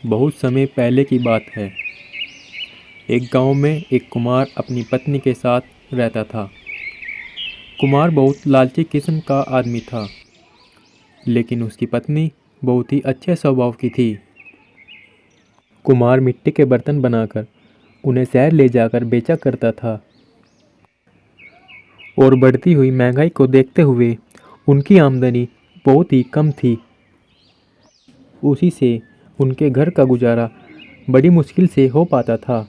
बहुत समय पहले की बात है। एक गांव में एक कुम्हार अपनी पत्नी के साथ रहता था। कुम्हार बहुत लालची किस्म का आदमी था, लेकिन उसकी पत्नी बहुत ही अच्छे स्वभाव की थी। कुम्हार मिट्टी के बर्तन बनाकर उन्हें शहर ले जाकर बेचा करता था और बढ़ती हुई महंगाई को देखते हुए उनकी आमदनी बहुत ही कम थी। उसी से उनके घर का गुजारा बड़ी मुश्किल से हो पाता था।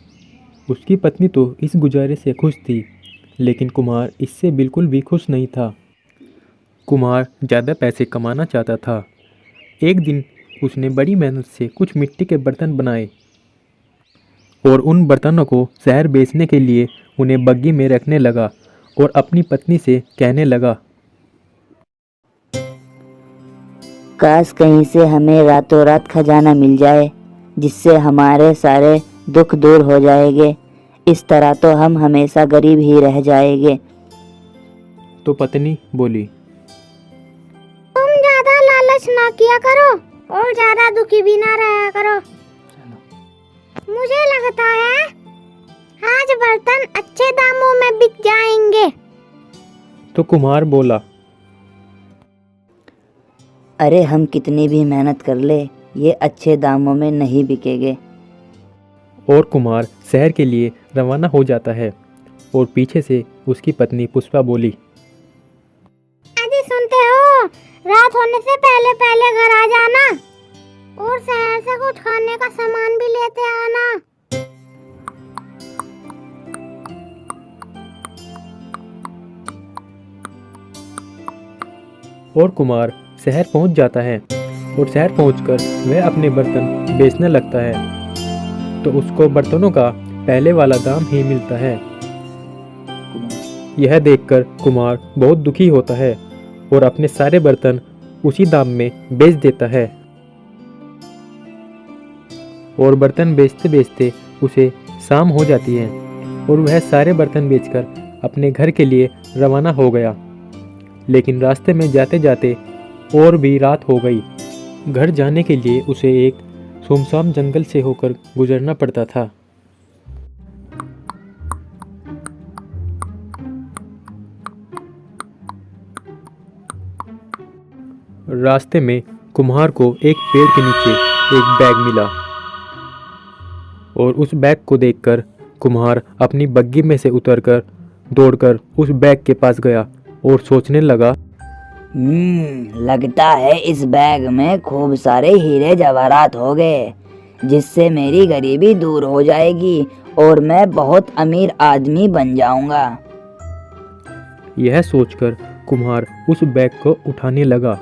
उसकी पत्नी तो इस गुजारे से खुश थी, लेकिन कुम्हार इससे बिल्कुल भी खुश नहीं था। कुम्हार ज़्यादा पैसे कमाना चाहता था। एक दिन उसने बड़ी मेहनत से कुछ मिट्टी के बर्तन बनाए और उन बर्तनों को शहर बेचने के लिए उन्हें बग्गी में रखने लगा और अपनी पत्नी से कहने लगा, काश कहीं से हमें रातों रात खजाना मिल जाए, जिससे हमारे सारे दुख दूर हो जाएंगे। इस तरह तो हम हमेशा गरीब ही रह जाएंगे। तो पत्नी बोली, तुम ज्यादा लालच ना किया करो और ज्यादा दुखी भी ना रहा करो। मुझे लगता है आज बर्तन अच्छे दामों में बिक जाएंगे। तो कुम्हार बोला, अरे हम कितनी भी मेहनत कर ले, ये अच्छे दामों में नहीं बिकेंगे। और कुम्हार शहर के लिए रवाना हो जाता है और पीछे से उसकी पत्नी पुष्पा बोली, अजी सुनते हो, रात होने से पहले पहले घर आ जाना और शहर से कुछ खाने का सामान भी लेते आना। और कुमार शहर पहुंच जाता है और शहर पहुंचकर वह अपने बर्तन बेचने लगता है। तो उसको बर्तनों का पहले वाला दाम ही मिलता है। यह देखकर कुमार बहुत दुखी होता है और अपने सारे बर्तन उसी दाम में बेच देता है। और बर्तन बेचते बेचते उसे शाम हो जाती है और वह सारे बर्तन बेचकर अपने घर के लिए रवाना हो गया। लेकिन रास्ते में जाते जाते और भी रात हो गई। घर जाने के लिए उसे एक सुनसान जंगल से होकर गुजरना पड़ता था। रास्ते में कुम्हार को एक पेड़ के नीचे एक बैग मिला और उस बैग को देखकर कुम्हार अपनी बग्गी में से उतरकर दौड़कर उस बैग के पास गया और सोचने लगा, लगता है इस बैग में खूब सारे हीरे जवाहरात हो गए, जिससे मेरी गरीबी दूर हो जाएगी और मैं बहुत अमीर आदमी बन जाऊंगा। यह सोचकर कुम्हार उस बैग को उठाने लगा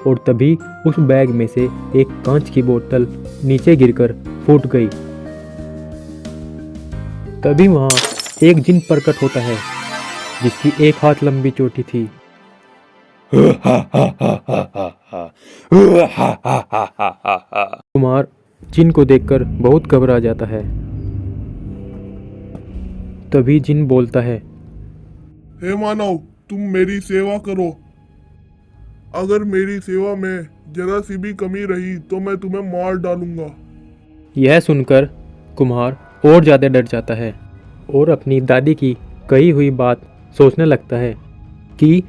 और तभी उस बैग में से एक कांच की बोतल नीचे गिरकर फूट गई। तभी वहां एक जिन प्रकट होता है, जिसकी एक हाथ लंबी चोटी थी। कुमार जिन को देखकर बहुत घबरा जाता है। तभी जिन बोलता है, हे मानव, तुम मेरी सेवा करो। अगर मेरी सेवा में जरा सी भी कमी रही तो मैं तुम्हें मार डालूंगा। यह सुनकर कुम्हार और ज्यादा डर जाता है और अपनी दादी की कही हुई बात सोचने लगता है कि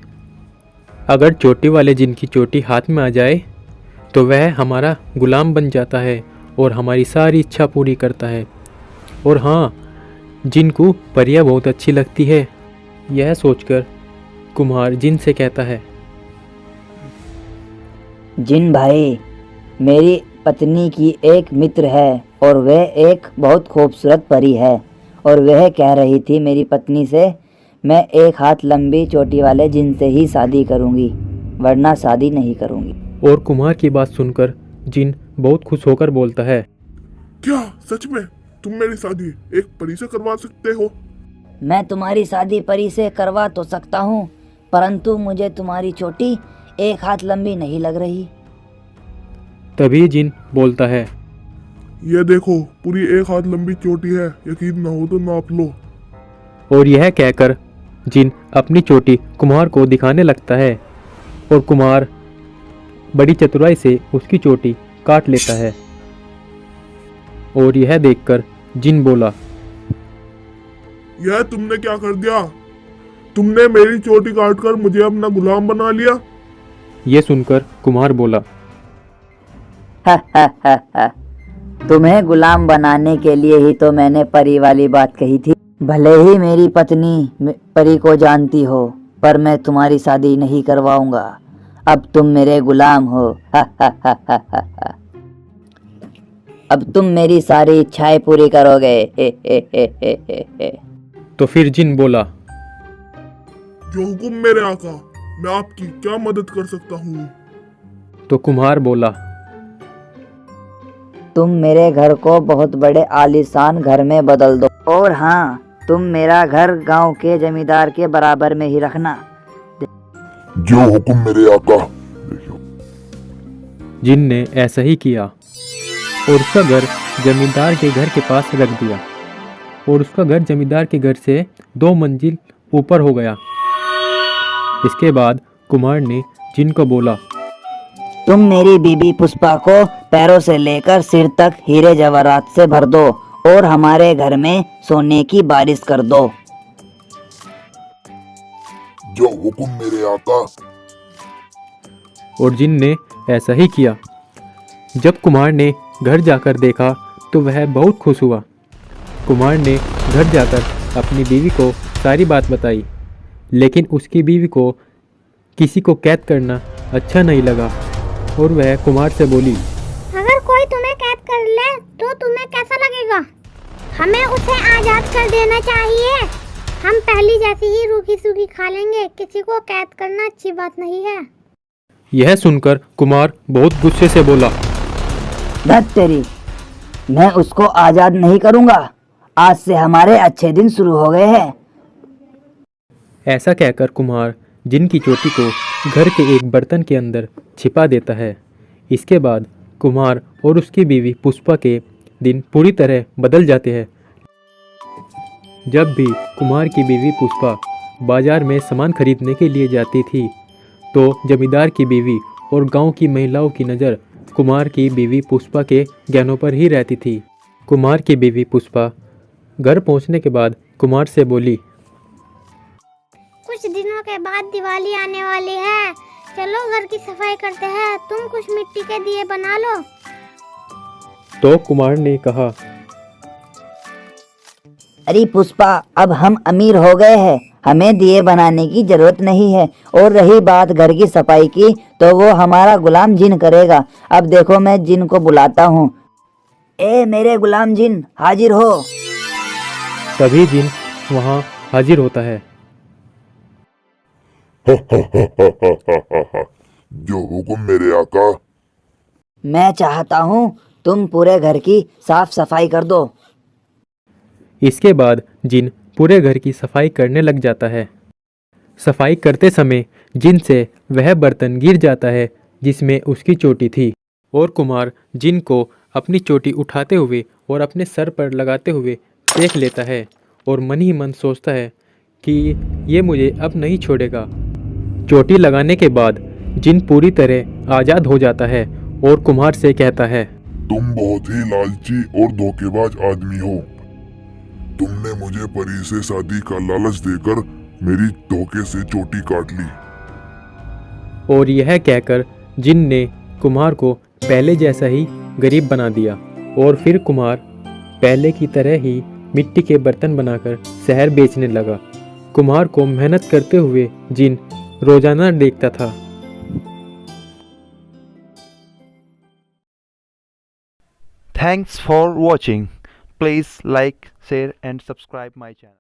अगर चोटी वाले जिन की चोटी हाथ में आ जाए तो वह हमारा गुलाम बन जाता है और हमारी सारी इच्छा पूरी करता है। और हाँ, जिन को परियां बहुत अच्छी लगती है। यह सोचकर कुम्हार जिन से कहता है, जिन भाई, मेरी पत्नी की एक मित्र है और वह एक बहुत खूबसूरत परी है, और वह कह रही थी मेरी पत्नी से, मैं एक हाथ लंबी चोटी वाले जिन से ही शादी करूंगी, वरना शादी नहीं करूंगी। और कुम्हार की बात सुनकर जिन बहुत खुश होकर बोलता है, क्या सच में तुम मेरी शादी एक परी से करवा सकते हो? मैं तुम्हारी शादी परी से करवा तो सकता हूँ, परंतु मुझे तुम्हारी चोटी एक हाथ लंबी नहीं लग रही। तभी जिन बोलता है, ये देखो, पूरी एक हाथ लंबी चोटी है, यकीन ना हो तो नाप लो। और यह कहकर जिन अपनी चोटी कुम्हार को दिखाने लगता है और कुम्हार बड़ी चतुराई से उसकी चोटी काट लेता है। और यह देखकर जिन बोला, यह तुमने क्या कर दिया? तुमने मेरी चोटी काटकर मुझे अपना गुलाम बना लिया। ये सुनकर कुम्हार बोला, तुम्हें गुलाम बनाने के लिए ही तो मैंने परी वाली बात कही थी। भले ही मेरी पत्नी परी को जानती हो, पर मैं तुम्हारी शादी नहीं करवाऊंगा। अब तुम मेरे गुलाम हो। अब तुम मेरी सारी इच्छाएं पूरी करोगे। तो फिर जिन बोला, जो हुक्म मेरे आका, मैं आपकी क्या मदद कर सकता हूँ? तो कुम्हार बोला, तुम मेरे घर को बहुत बड़े आलीशान घर में बदल दो, और हाँ, तुम मेरा घर गांव के जमींदार के बराबर में ही रखना। जो हुक्म मेरे आका। जिन ने ऐसा ही किया और उसका घर जमींदार के घर के पास रख दिया, और उसका घर जमींदार के घर से 2 मंजिल ऊपर हो गया। इसके बाद कुम्हार ने जिन को बोला, तुम मेरी बीबी पुष्पा को पैरों से लेकर सिर तक हीरे जवाहरात से भर दो और हमारे घर में सोने की बारिश कर दो। जो हुक्म मेरे आका। और जिन ने ऐसा ही किया। जब कुम्हार ने घर जाकर देखा तो वह बहुत खुश हुआ। कुम्हार ने घर जाकर अपनी बीवी को सारी बात बताई, लेकिन उसकी बीवी को किसी को कैद करना अच्छा नहीं लगा और वह कुम्हार से बोली, अगर कोई तुम्हें कैद कर ले तो तुम्हें कैसा लगेगा? हमें उसे आजाद कर देना चाहिए। हम पहली जैसी ही रूखी सूखी खा लेंगे। किसी को कैद करना अच्छी बात नहीं है। यह सुनकर कुम्हार बहुत गुस्से से बोला, धत तेरी, मैं उसको आजाद नहीं करूंगा। आज से हमारे अच्छे दिन शुरू हो गए हैं। ऐसा कहकर कुम्हार जिन की चोटी को घर के एक बर्तन के अंदर छिपा देता है। इसके बाद कुम्हार और उसकी बीवी पुष्पा के दिन पूरी तरह बदल जाते हैं। जब भी कुम्हार की बीवी पुष्पा बाजार में सामान खरीदने के लिए जाती थी तो जमींदार की बीवी और गांव की महिलाओं की नज़र कुम्हार की बीवी पुष्पा के गहनों पर ही रहती थी। कुम्हार की बीवी पुष्पा घर पहुंचने के बाद कुम्हार से बोली, कुछ दिनों के बाद दिवाली आने वाली है। चलो घर की सफाई करते हैं। तुम कुछ मिट्टी के दिए बना लो। तो कुम्हार ने कहा, अरे पुष्पा, अब हम अमीर हो गए हैं, हमें दिए बनाने की जरूरत नहीं है। और रही बात घर की सफाई की, तो वो हमारा गुलाम जिन करेगा। अब देखो, मैं जिन को बुलाता हूँ। ए मेरे गुलाम जिन, हाजिर हो। तभी जिन वहाँ हाजिर होता है। जो हुक्म मेरे आका। मैं चाहता हूँ तुम पूरे घर की साफ सफाई कर दो। इसके बाद जिन पूरे घर की सफाई करने लग जाता है। सफाई करते समय जिन से वह बर्तन गिर जाता है जिसमें उसकी चोटी थी, और कुम्हार जिन को अपनी चोटी उठाते हुए और अपने सर पर लगाते हुए देख लेता है और मन ही मन सोचता है कि ये मुझे अब नहीं छोड़ेगा। चोटी लगाने के बाद जिन पूरी तरह आज़ाद हो जाता है और कुम्हार से कहता है, तुम बहुत ही लालची और धोखेबाज आदमी हो। तुमने मुझे परी से शादी का लालच देकर मेरी धोखे से चोटी काट ली। और यह कहकर जिन ने कुम्हार को पहले जैसा ही गरीब बना दिया और फिर कुम्हार पहले की तरह ही मिट्टी के बर्तन बनाकर शहर बेचने लगा। कुम्हार को मेहनत करते हुए जिन रोजाना देखता था। Thanks for watching. Please like, share and subscribe my channel.